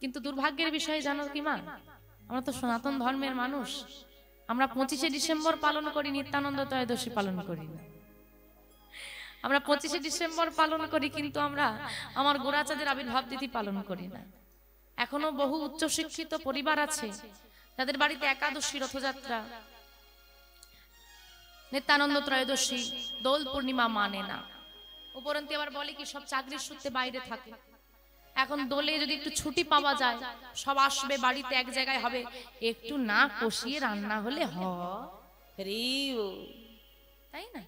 কিন্তু দুর্ভাগ্যের বিষয় জানো কি মা, আমরা তো সনাতন ধর্মের মানুষ, আমরা 25শে ডিসেম্বর পালন করি, নিত্যানন্দ ত্রয়োদশী পালন করি না। আমরা 25শে ডিসেম্বর পালন করি, কিন্তু আমরা আমার গোরাচাঁদের আবির্ভাব তিথি পালন করি না। এখনো বহু উচ্চশিক্ষিত পরিবার আছে যাদের বাড়িতে একাদশী, রথযাত্রা, নিত্যানন্দ ত্রয়োদশী, দোল পূর্ণিমা মানে না। উপরন্তু আবার বলে কি সব চাকরির সূত্রে বাইরে থাকে। এখন দোলে যদি একটু ছুটি পাওয়া যায়, সব আসবে বাড়িতে, এক জায়গায় হবে, একটু না কষিয়ে রান্না হলে তাই না?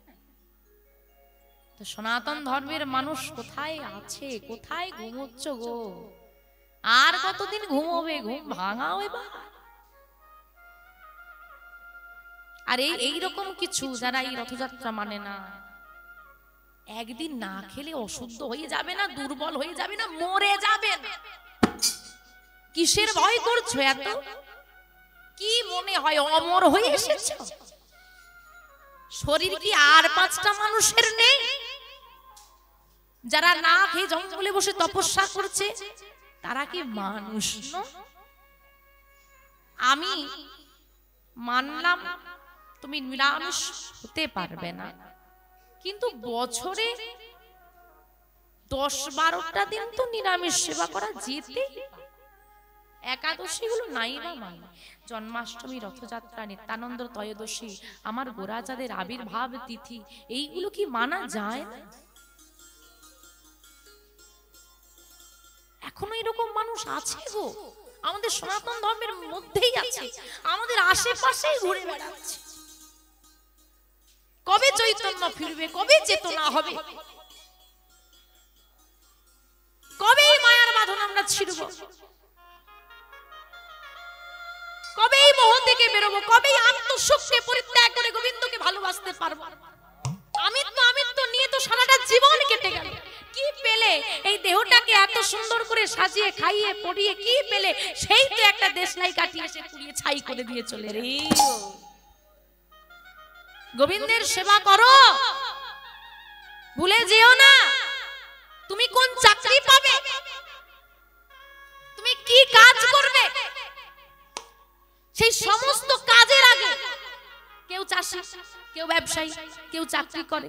তো সনাতন ধর্মের মানুষ কোথায় আছে, কোথায় ঘুমোচ্ছ গো? আর কতদিন ঘুমোবে? ঘুম ভাঙাও এবার। আর এইরকম কিছু যারা এই রথযাত্রা মানে না, একদিন না খেলে অশুদ্ধ হয়ে যাবে না, দুর্বল হয়ে যাবে না, মরে যাবে না? কিসের ভয় করছো এত? কি মনে হয় অমর হয়ে এসেছো? শরীর কি আর 5টা মানুষের নেই? যারা না খেয়ে জঙ্গলে বসে তপস্যা করছে তারা কি মানুষ নয়? আমি মানলাম তুমি নিরামিষ হতে পারবে না, কিন্তু বছরে 10-12টা দিন তো নিরামিষ সেবা করা যেতে। একাদশী গুলো নাই বা মানে, জন্মাষ্টমী, রথযাত্রা, নিত্যানন্দ ত্রয়োদশী, আমার গোরাচাঁদের আবির্ভাব তিথি, এইগুলো কি মানা যায় না? এখনো এরকম মানুষ আছে গো, আমাদের সনাতন ধর্মের মধ্যেই আছে, আমাদের আশেপাশেই ঘুরে বেড়াচ্ছে। কবে চৈতন্য ফিরবে? কবে চেতনা হবে? কবে মায়ার বাঁধন আমরা ছিড়ব? কবে মোহ থেকে বেরোবো? কবে আত্মসুখকে পরিত্যাগ করে গোবিন্দকে ভালোবাসতে পারবো? আমিত্ব নিয়ে তো সারাটা জীবন কেটে গেল। কি পেলে এই দেহটাকে এত সুন্দর করে সাজিয়ে খাইয়ে পরিয়ে? কি পেলে? সেই তো একটা দেশলাই কাটিয়ে সে পুড়িয়ে ছাই করে দিয়ে চলে রে। গোবিন্দের সেবা করো, ভুলে যেও না তুমি কোন চাকরি পাবে, তুমি কি কাজ করবে। সেই সমস্ত কাজের আগে কেউ চাষি, কেউ ব্যবসায়ী, কেউ চাকরি করে,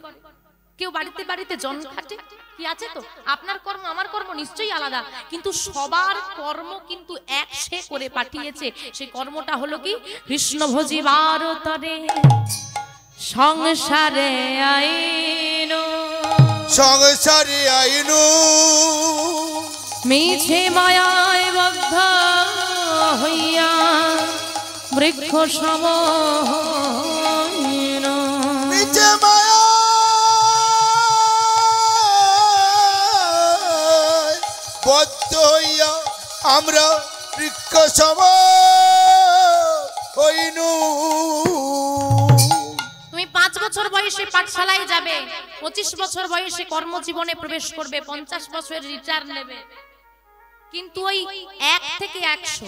কেউ বাড়িতে বাড়িতে জন খাটে, কি আছে তো? আপনার কর্ম আমার কর্ম নিশ্চয়ই আলাদা, কিন্তু সবার কর্ম কিন্তু এক সে করে পাঠিয়েছে। সেই কর্মটা হলো কি? কৃষ্ণ ভজিবার তরে সংসারে আইনো, সংসারে আইনো, মিছে মায়ায় বদ্ধ হইয়া বৃক্ষ সম মিছে মায়া বদ্ধ হইয়া আমরা বৃক্ষ সম হইনু। 5 বছর বয়সে পাঠশালায় যাবে, 25 বছর বয়সে কর্মজীবনে প্রবেশ করবে, 50 বছরের রিটায়ার নেবে, কিন্তু ওই 1 থেকে 100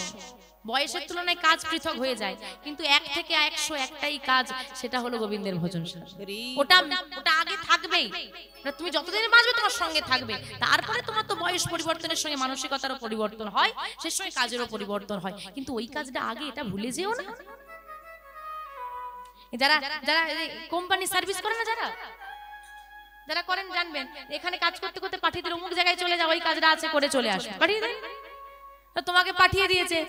বয়সের তুলনায় কাজ পৃথক হয়ে যায়, কিন্তু 1 থেকে 100 একটাই কাজ, সেটা হলো গোবিন্দের ভজন। ওটা আগে থাকবেই। তুমি যতদিন বাঁচবে তোমার সঙ্গে থাকবে, তারপরে তোমার তো বয়স পরিবর্তনের সঙ্গে মানসিকতারও পরিবর্তন হয়, সেই সঙ্গে কাজেরও পরিবর্তন হয়, কিন্তু ওই কাজটা আগে, এটা ভুলে যেও না। যারা যারা কোম্পানি সার্ভিস করে না, যারা করেন জানবেন, এখানে কাজ করতে করতে পাঠিয়ে দিল, অমুক জায়গায় চলে যাও, ওই কাজটা আছে, করে চলে আসো, পাঠিয়ে দেন। তোমাকে পাঠিয়ে দিয়েছে,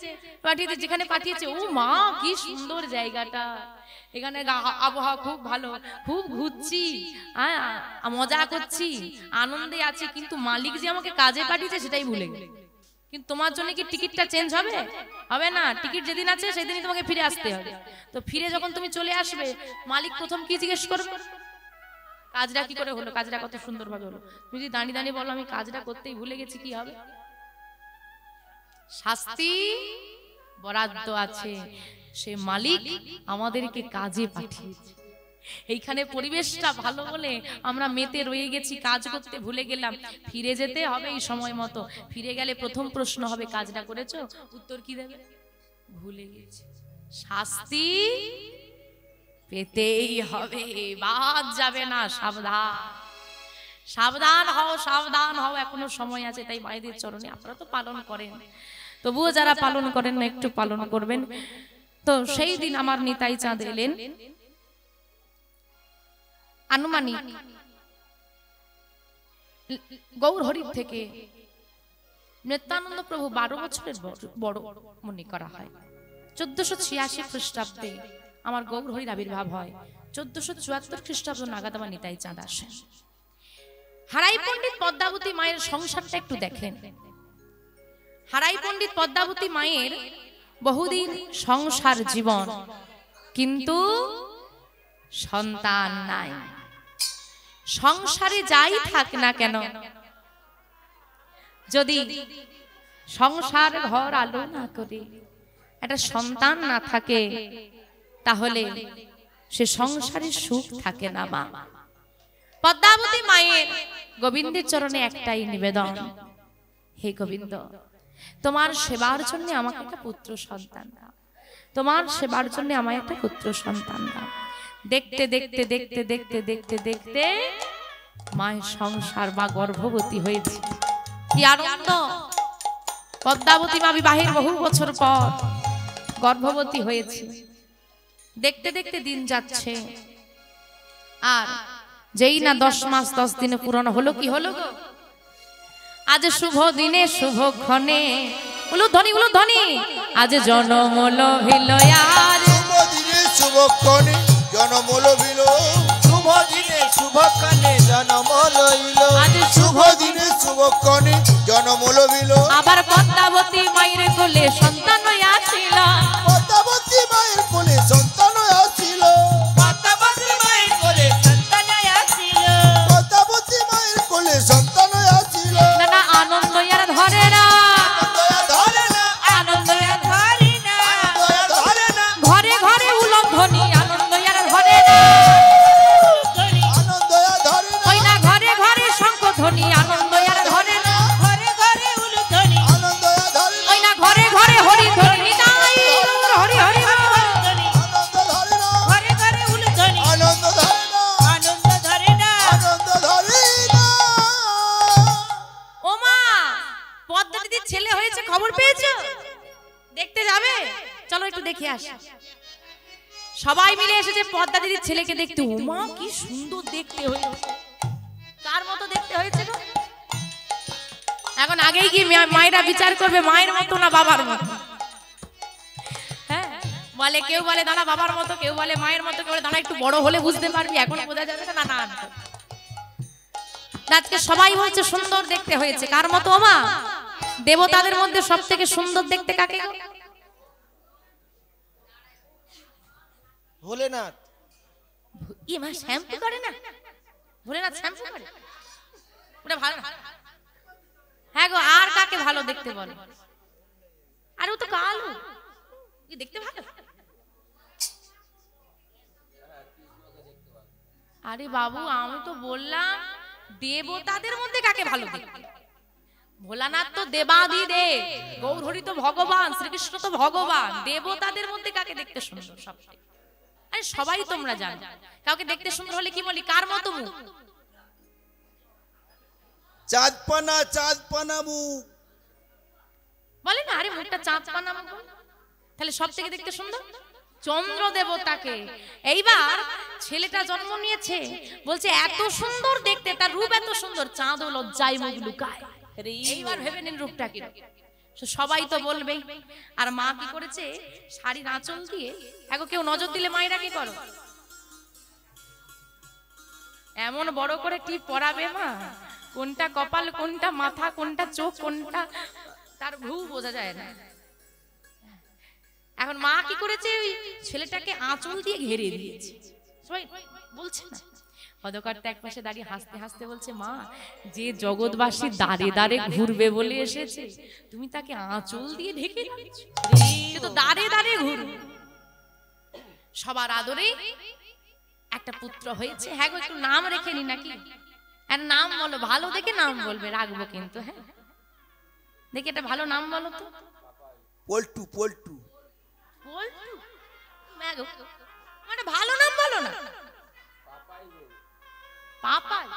যেখানে পাঠিয়েছে, ও মা কি সুন্দর জায়গাটা, এখানে আবহাওয়া খুব ভালো, খুব ঘুরছি, মজা করছি, আনন্দে আছি, কিন্তু মালিক যে আমাকে কাজে পাঠিয়েছে সেটাই ভুলে গেল। কিন্তু তোমার জন্য কি টিকিটটা চেঞ্জ হবে? হবে না। টিকিট যেদিন আছে সেদিনই তোমাকে ফিরে আসতে হবে। তো ফিরে যখন তুমি চলে আসবে, মালিক প্রথম কি জিজ্ঞেস করবে? কাজটা কি করে হলো, কাজটা কত সুন্দরভাবে হলো। তুমি যদি দাঁড়িয়ে দাঁড়িয়ে বলো আমি কাজটা করতেই ভুলে গেছি, কি হবে? শাস্তি বরাদ্দ আছে, সে মালিক আমাদেরকে কাজে পাঠিয়েছে। এইখানে পরিবেশটা ভালো বলে আমরা মেতে রয়ে গেছি, কাজ করতে ভুলে গেলাম। ফিরে যেতে হবে এই সময় মতো। ফিরে গেলে প্রথম প্রশ্ন হবে, কাজটা করেছো? উত্তর কি দেবে? ভুলে গেছি। শাস্তি পেতেই হবে, বাদ যাবে না। সাবধান, সাবধান হও, সাবধান হও, এখনো সময় আছে। তাই মায়েদের চরণে আপনারা তো পালন করেন, তবুও যারা পালন করেন না একটু পালন করবেন। তো সেই দিন আমার নিতাই চাঁদ এলেন আনুমানিক গৌরহরির থেকে নিত্যানন্দ প্রভু 12 বছরের বড় মনে করা হয়। 1486 খ্রিস্টাব্দে আমার গৌরহরির আবির্ভাব হয়। 1474 খ্রিস্টাব্দ নাগাদ আমার নিতাই চাঁদ আসেন। হারাই পণ্ডিত পদ্মাবতী মায়ের সংসারটা একটু দেখেন। হারাই পণ্ডিত পদ্মাবতী মায়ের বহুদিন সংসার জীবন, কিন্তু সন্তান নাই। সংসারে যাই থাক না কেন, যদি সংসার ঘর আলো না করে একটা সন্তান না থাকে, তাহলে সে সংসারে সুখ থাকে না। মা পদ্মাবতী মায়ের গোবিন্দের চরণে একটাই নিবেদন, হে গোবিন্দ, তোমার সেবার জন্য আমাকে একটা পুত্র সন্তান দাও, তোমার সেবার জন্য আমায় একটা পুত্র সন্তান দাও। দেখতে দেখতে দেখতে দেখতে দেখতে দেখতে মায়ের সংসার বা গর্ভবতী হয়েছে। কি আনন্দ! পদ্মাবতী মা বিবাহের বহু বছর পর গর্ভবতী হয়েছে। দেখতে দেখতে দিন যাচ্ছে, আর যেই না 10 মাস 10 দিনে পূরণ হলো, কি হলো গো? আজ শুভ দিনে শুভ ক্ষণে উলুধ্বনি উলুধ্বনি, আজ জনম লভিল, আর শুভ দিনে শুভ ক্ষণে জনম লভিল, শুভ দিনে শুভ ক্ষণে জনম লইল, আজ শুভ দিনে শুভ ক্ষণে জনম লভিল। আবার পদ্মাবতী মায়ের কোলে সন্তান আসিল, পদ্মাবতী মায়ের কোলে সন্তান আসিল, পদ্মাবতী মায়ের কোলে সন্তান আসিল, পদ্মাবতী মায়ের কোলে সন্তান আসিল। না আনন্দ আর ধরে না, দয়া ধরে না, আনন্দ আর ধরে না, দয়া ধরে না, ঘরে ঘরে উলুধ্বনি, আনন্দ আর ধরে না, ধরি আনন্দ ধরে না, ওই না ঘরে ঘরে শঙ্খধ্বনি, আনন্দ আর ধরে না, ঘরে ঘরে উলু ধরি, আনন্দ ধরে না, ওই না ঘরে ঘরে হরি ধ্বনি, নাই হরি হরি বল। ধরি আনন্দ ধরে না, ঘরে ঘরে উলু ধরি, আনন্দ ধরে না, আনন্দ ধরে না। আনন্দ ধরে না। ও মা, পদ্মা দিদির ছেলে হয়েছে, খবর পেয়েছো? দেখতে যাবে? চলো একটু দেখে আসি। সবাই মিলে এসেছে পদ্মা দিদির ছেলেকে দেখতে। ও মা, কি সুন্দর দেখতে হয়েছে! কার মতো দেখতে হয়েছে গো? এখন আগেই কি মায়েরা বিচার করবে মায়ের মতো না বাবার মতো? হ্যাঁ, বলে কেউ বলে দাঁড়া বাবার মতো, কেউ বলে মায়ের মতো, কেউ বলে দাঁড়া একটু বড় হলে বুঝতে পারবি, এখন বোঝা যাবে না। না না, আজকে সবাই বলছে সুন্দর দেখতে হয়েছে। কার মতো মা? দেবতাদের মধ্যে সব থেকে সুন্দর দেখতে কাকে? ভোলেনাথ। ই মা শ্যাম্পু করে না? ভোলেনাথ শ্যাম্পু করে? ওটা ভালো না। হ্যাঁ গো, আর কাকে ভালো দেখতে বলো? আরে ও তো কালো, কি দেখতে ভালো? আরে বাবু, আমি তো বললাম দেবতাদের মধ্যে কাকে ভালো দেখতে? ভোলানাথ তো দেবাদিদেব, গৌরহরি তো ভগবান, শ্রীকৃষ্ণ তো ভগবান। দেবতাদের মধ্যে কাকে দেখতে সুন্দর সবচেয়ে? আরে সবাই তোমরা জানো, কাউকে দেখতে সুন্দর হলে কি বলি? কার মতো মুখ? চাঁদপানা, চাঁদপানা মুখ বলে না, আরে মুখটা চাঁদ পানা মুখ। তাহলে সব থেকে দেখতে সুন্দর চন্দ্র দেবতাকে। এইবার ছেলেটা জন্ম নিয়েছে, বলছে এত সুন্দর দেখতে, তার রূপ এত সুন্দর, চাঁদ ও লজ্জায় মুখ লুকায়। এইবার ভেবে নিন রূপটা কি। সবাই তো বলবেই। আর মা কি করেছে? শাড়ির আঁচল দিয়ে, এখন কেউ নজর দিলে মায়েরা কি করো? এমন বড় করে টিপ পরাবে মা, কোনটা কপাল, কোনটা মাথা, কোনটা চোখ, কোনটা তার ভ্রু বোঝা যায় না। এখন মা কি করেছে? ওই ছেলেটাকে আঁচল দিয়ে ঘিরে দিয়েছে। সবাই বলছে না, পদকর্তা এক পাশে দাঁড়িয়ে হাসতে হাসতে বলছে, মা, যে জগৎবাসী দাঁড়ে দাঁড়ে ঘুরবে বলে এসেছে, তুমি তাকে আঁচল দিয়ে ঢেকে দিয়েছো। সে তো দাঁড়ে দাঁড়ে ঘুরবে। সবার আদরে একটা পুত্র হয়েছে। হ্যাঁ গো, একটু নাম রেখে নি নাকি? আর নাম বলো, ভালো দেখে নাম বলবে, রাখবো কিন্তু। হ্যাঁ, দেখি একটা ভালো নাম বলো তো। পল্টু, পল্টু। পল্টু? ম্যাগো, মানে ভালো নাম বলো না। পাপাই।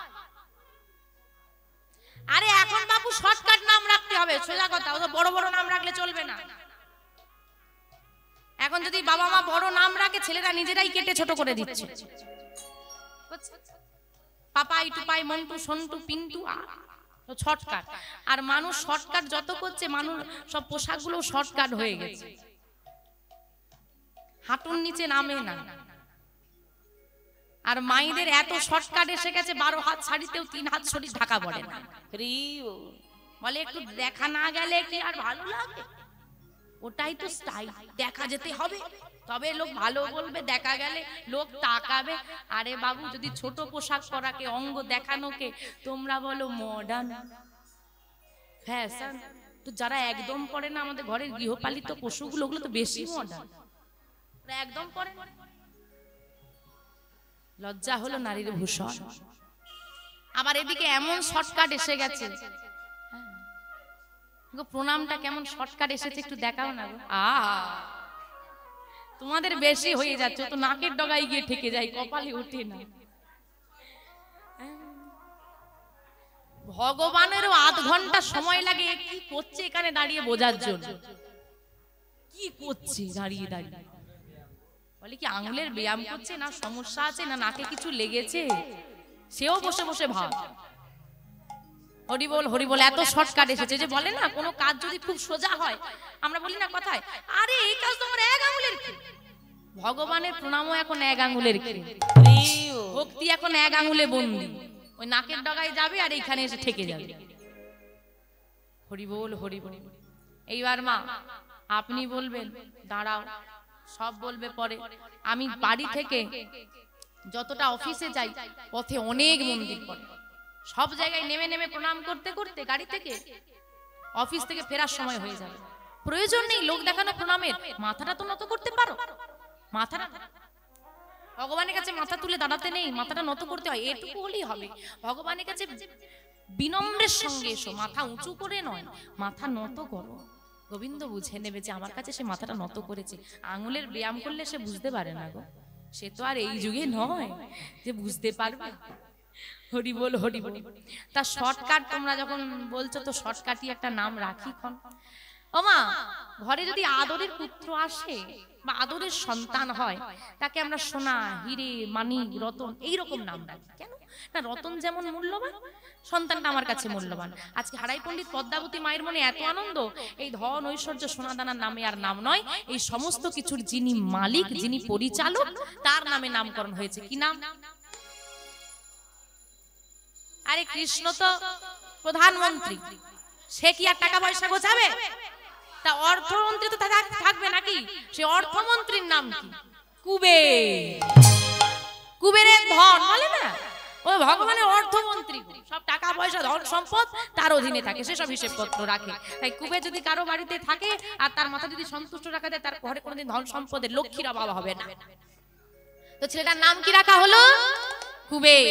আরে এখন বাবু শর্টকাট নাম রাখতে হবে, সোজা কথা, ও তো বড় বড় নাম রাখলে চলবে না। এখন যদি বাবা মা বড় নাম রাখে, ছেলেরা নিজেরাই কেটে ছোট করে দিচ্ছে। পাপাই টুপাই মন্টু সন্টু পিন্টু, শর্টকাট। আর মানুষ শর্টকাট যত করছে, মানুষ সব পোশাকগুলো শর্টকাট হয়ে গেছে, হাঁটুর নিচে নামে না। আর মাইদের এত শর্টকাট এসে গেছে, 12 হাত শাড়িতেও 3 হাত শরীর ঢাকা পড়ে না। বলে একটু দেখা না গেলে কি আর ভালো লাগে? ওটাই তো স্টাইল, দেখা যেতে হবে তবে লোক ভালো বলবে, দেখা গেলে লোক তাকাবে। আরে বাবু, যদি ছোট পোশাক পরাকে, অঙ্গ দেখানোকে তোমরা বলো মডার্ন ফ্যাশন, তো যারা একদম পরে না, আমাদের ঘরের গৃহপালিত পশুগুলো, ওগুলো তো বেশি মডার্ন, একদম পরে। লজ্জা হলো নারীর ভূষণ। আবার এদিকে এমন শর্টকাট এসে গেছে, প্রণামটা কেমন শর্টকাট এসেছে, একটু দেখাও না গো। তোমাদের বেশি হয়ে যাচ্ছে, তো নাকের ডগায় গিয়ে ঠেকে যায়, কপালে ওঠে না। ভগবানেরও আধ ঘন্টা সময় লাগে কি করছে এখানে দাঁড়িয়ে বোঝার জন্য। কি করছে দাঁড়িয়ে দাঁড়িয়ে? বলে কি আঙুলের ব্যায়াম করছে, না সমস্যা আছে, না নাকে কিছু লেগেছে, সেও বসে বসে ভাব। হরিবল হরিবল, এত শর্টকাট এসেছে। যে বলে না, কোনো কাজ যদি খুব সোজা হয়, আমরা বলি না কথায়, আরে এই কাজ তো আমার 1 আঙুলের কি। ভগবানের প্রণামও এখন 1 আঙুলের কি, ভক্তি এখন 1 আঙুলে বন্দি। ওই নাকের ডগায় যাবে আর এইখানে এসে ঠেকে যাবে। হরিবল হরিবল। এইবার মা আপনি বলবেন, দাঁড়াও, সব বলবে পরে। আমি বাড়ি থেকে যতটা অফিসে যাই, পথে অনেক মন্দির পড়ে, সব জায়গায় নেমে নেমে প্রণাম করতে করতে গাড়ি থেকে অফিস থেকে ফেরার সময় হয়ে যাবে। প্রয়োজন নেই লোক দেখানো প্রণামের, মাথাটা তো নত করতে পারো। মাথাটা ভগবানের কাছে মাথা তুলে দাঁড়াতে নেই, মাথাটা নত করতে হয়, এটুকু হলেই হবে। ভগবানের কাছে বিনম্রের সঙ্গে এসো, মাথা উঁচু করে নয়, মাথা নত করো। গোবিন্দ বুঝে নেবে যে আমার কাছে সে মাথাটা নত করেছে। আঙুলের ব্যায়াম করলে সে বুঝতে পারে না গো, সে তো আর এই যুগে নয় যে বুঝতে পারবে। হরি বল হরি বল। তা শর্টকাট তোমরা যখন বলছো, তো শর্টকাটই একটা নাম রাখি খন। ও মা, ঘরে যদি আদরের পুত্র আসে বা আদরের সন্তান হয়, তাকে আমরা সোনা, হিরে, মানিক, রতন এইরকম নাম রাখি। কেন না, রতন যেমন মূল্যবান, সন্তানটা আমার কাছে মূল্যবান। আজকে হারাই পণ্ডিত পদ্মাবতী মায়ের মনে এত আনন্দ, এই ধন ঐশ্বর্য সোনাদানার নামে আর নাম নয়, এই সমস্ত কিছুর যিনি মালিক, যিনি পরিচালক, তার নামে নামকরণ হয়েছে। কি নাম? আরে কৃষ্ণ তো প্রধানমন্ত্রী, সে কি আর টাকা পয়সা গোছাবে? তা অর্থমন্ত্রী তো থাকবে নাকি? সে অর্থমন্ত্রীর নাম কি? কুবের। কুবেরের ধন বলে না, ওই ভগবানের অর্থমন্ত্রী, সব টাকা পয়সা ধন সম্পদ তার অধীনে থাকে, সে সব হিসেবপত্র রাখে। তাই কুবের যদি কারো বাড়িতে থাকে আর তার মাথা যদি সন্তুষ্ট রাখা যায়, তার ঘরে কোনোদিন ধন সম্পদের লক্ষ্মীর অভাব হবে না। তো ছেলেটার নাম কি রাখা হলো? কুবের।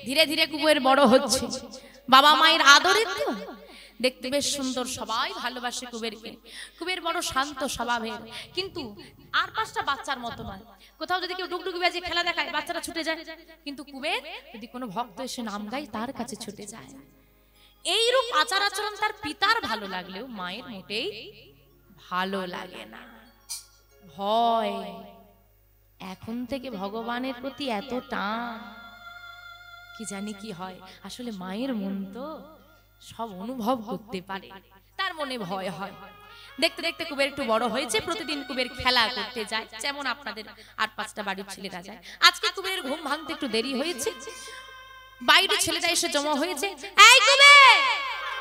ধীরে ধীরে কুবের বড় হচ্ছে, বাবা মায়ের আদরে তো দেখতে বেশ সুন্দর, সবাই ভালোবাসে কুবেরকে। কুবের বড় শান্ত স্বভাবের, কিন্তু আর 5টা বাচ্চার মতো নয়। কোথাও যদি কেউ ডুগডুগি বাজে খেলা দেখায়, বাচ্চারা ছুটে যায়, কিন্তু কুবের যদি কোনো ভক্ত এসে নাম গায়, তার কাছে ছুটে যায়। এইরূপ আচার আচরণ তার পিতার ভালো লাগলেও মায়ের মোটেই ভালো লাগে না। ভয়, এখন থেকে ভগবানের প্রতি এত টান, কি জানি কি হয়। আসলে মায়ের মন তো সব অনুভব করতে পারে, তার মনে ভয় হয়। দেখতে দেখতে কুবের একটু বড় হয়েছে, প্রতিদিন কুবের খেলা করতে যায়, যেমন আপনাদের 8-5টা বাড়ির ছেলেরা যায়। আজকে কুবেরের ঘুম ভাঙতে একটু দেরি হয়েছে, বাইরে ছেলেটা এসে জমা হয়েছে। এই কুবের,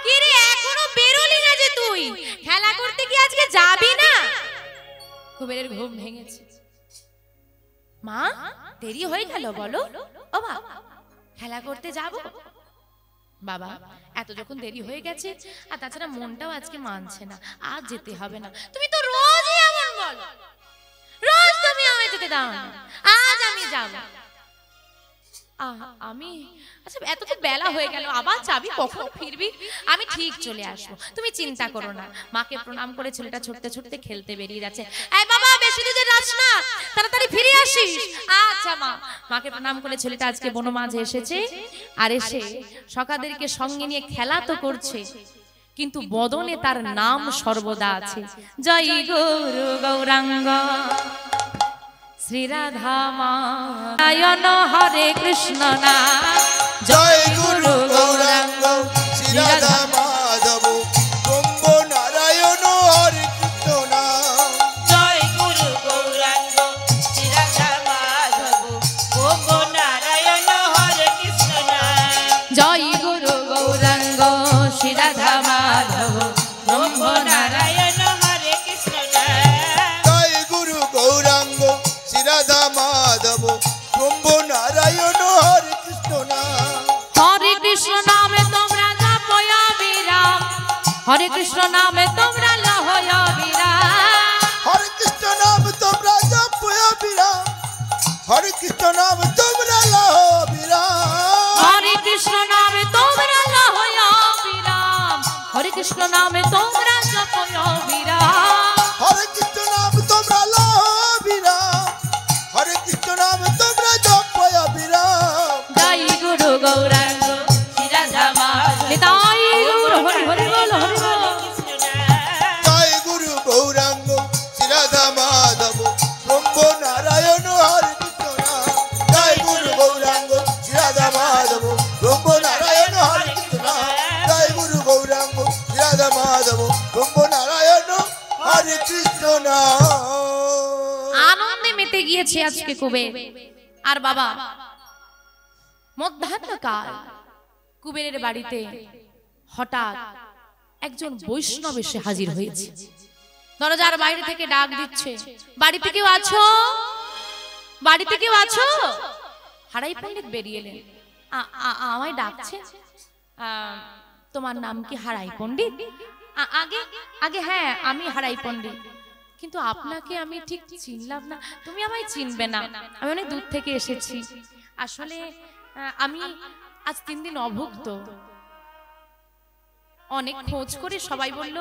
কি রে এখনো বেরোলি না যে? তুই খেলা করতে কি আজকে যাবি না? কুবেরের ঘুম ভেঙেছে। মা, দেরি হয়ে গেল, বলো। ও মা, খেলা করতে যাব। বাবা, এত যখন দেরি হয়ে গেছে, আর তাছাড়া মনটাও আজকে মানছে না, আজ যেতে হবে না। তুমি তো রোজই এমন বলো, রোজ তুমি আমায় যেতে দাও না, আজ আমি যাব। আমি আচ্ছা এত তো বেলা হয়ে গেল, আবার যাবি, কখন ফিরবি? আমি ঠিক চলে আসবো, তুমি চিন্তা করো না। মাকে প্রণাম করে ছেলেটা ছুটতে ছুটতে খেলতে বেরিয়ে যাচ্ছে। এই বাবা, বেশি দূরে যাস না, তাড়াতাড়ি ফিরে আসিস। আচ্ছা মা। মাকে প্রণাম করে ছেলেটা আজকে বনমাঝে এসেছে, আর এসে সখাদেরকে সঙ্গে নিয়ে খেলা তো করছে, কিন্তু বদনে তার নাম সর্বদা আছে। জয় গুরু গৌরাঙ্গ শ্রী রাধা মায়ন হরে কৃষ্ণ না। জয় গুরু গৌরাঙ্গ শ্রী রাধা মাধব ব্রহ্ম নারায়ণ হরে কৃষ্ণ নাম। জয় গুরু গৌরাঙ্গ শ্রী রাধা মাধব ব্রহ্ম নারায়ণ হরে কৃষ্ণ নাম। জয় গুরু গৌরাঙ্গ শ্রী রাধা মাধব ব্রহ্ম নারায়ণ। নারায়ণ হরে কৃষ্ণ নাম। জয় গুরু গৌরাঙ্গ শ্রী রাধা মাধব ব্রহ্ম নারায়ণ হরে কৃষ্ণ নাম। হরে কৃষ্ণ নামে তোমরা জপয়া বিরাম, হরে কৃষ্ণ নামে তোমরা লহয়া বিরাম। হরে কৃষ্ণ নাম তোমরা জপয়া বিরাম, হরে কৃষ্ণ নাম তোমরা লহ বিরাম। হরে কৃষ্ণ নামে তোমরা লহয়া বিরাম, হরে কৃষ্ণ নামে তোমরা জপয়া বিরাম। হরে কৃষ্ণ নাম তোমরা লহ বিরাম, হরে কৃষ্ণ নাম তোমরা জপয়া বিরাম। জয় গুরু গৌরাঙ্গ শ্রী রাধা মাধব। নিতাই গৌর হরি হরি বল হরি বল। কৃষ্ণ নাম। জয় গুরু গৌরাঙ্গ শ্রী রাধা মাধব ব্রহ্ম নারায়ণ হরে কৃষ্ণ নাম। জয় গুরু গৌরাঙ্গ শ্রী রাধা মাধব ব্রহ্ম নারায়ণ হরে কৃষ্ণ নাম। জয় গুরু গৌরাঙ্গ শ্রী রাধা মাধব ব্রহ্ম নারায়ণ হরে কৃষ্ণ নাম। আনন্দে মেতে গিয়েছে আজকে কুবের। আর বাবা, মধ্যাহ্নকাল কুবেরের বাড়িতে হঠাৎ একজন বৈষ্ণব এসে হাজির হয়েছে। দরজার বাইরে থেকে ডাক দিচ্ছে, বাড়িতে কেউ আছো? বাড়িতে কেউ আছো? হারাই পণ্ডিত বেরিয়ে এলেন। আমায় ডাকছে? তোমার নাম কি হারাই পণ্ডিত? আগে আগে হ্যাঁ, আমি হারাই পণ্ডিত, কিন্তু আপনাকে আমি ঠিক চিনলাম না। তুমি আমায় চিনবে না, আমি অনেক দূর থেকে এসেছি। আসলে আমি আজ 3 দিন অভুক্ত। অনেক খোঁজ করে সবাই বলল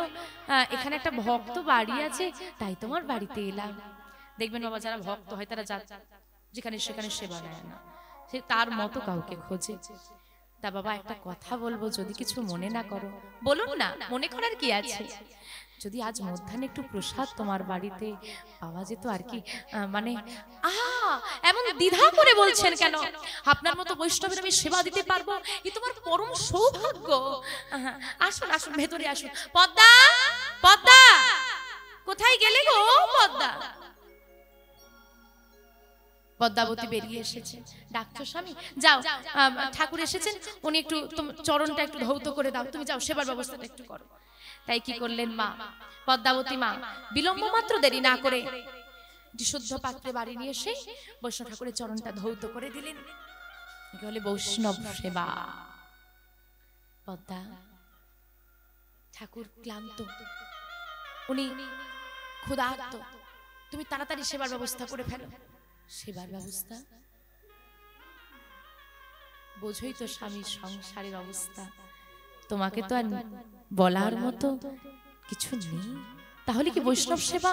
এখানে একটা ভক্ত বাড়ি আছে, তাই তোমার বাড়িতে এলাম। দেখবেন বাবা, যারা ভক্ত হয় তারা যেখানে সেখানে সেবা নেয় না, সে তার মতো কাউকে খোঁজে। তা বাবা, একটা কথা বলবো, যদি কিছু মনে না করো। বলুন না, মনে করার কি আছে? যদি আজ মধ্যাহ্নে একটু প্রসাদ তোমার বাড়িতে পাওয়া যেত আর কি। মানে এমন দ্বিধা করে বলছেন কেন? আপনার মতো বৈষ্ণবের আমি সেবা দিতে পারবো, এ তোমার পরম সৌভাগ্য। আসুন আসুন, ভেতরে আসুন। পদ্মা, পদ্মা, কোথায় গেলে গো পদ্মা? পদ্মাবতী বেরিয়ে এসেছে। ডাকছো স্বামী? যাও, ঠাকুর এসেছেন, উনি একটু চরণটা একটু ধৌত করে দাও, তুমি যাও সেবার ব্যবস্থাটা একটু করো। তাই কি করলেন মা, পদ্মাবতী মা বিলম্ব মাত্র দেরি না করে বিশুদ্ধ পাত্রে বাড়ি নিয়ে এসে বৈষ্ণব ঠাকুরের চরণটা ধৌত করে দিলেন। একে বলে বৈষ্ণব সেবা। পদ্মা, ঠাকুর ক্লান্ত, উনি ক্ষুধার্ত, তুমি তাড়াতাড়ি সেবার ব্যবস্থা করে ফেলো। সেবার ব্যবস্থা? বোঝই তো স্বামীর সংসারের অবস্থা, তোমাকে তো আর বলার মতো কিছু নেই। তাহলে কি বৈষ্ণব সেবা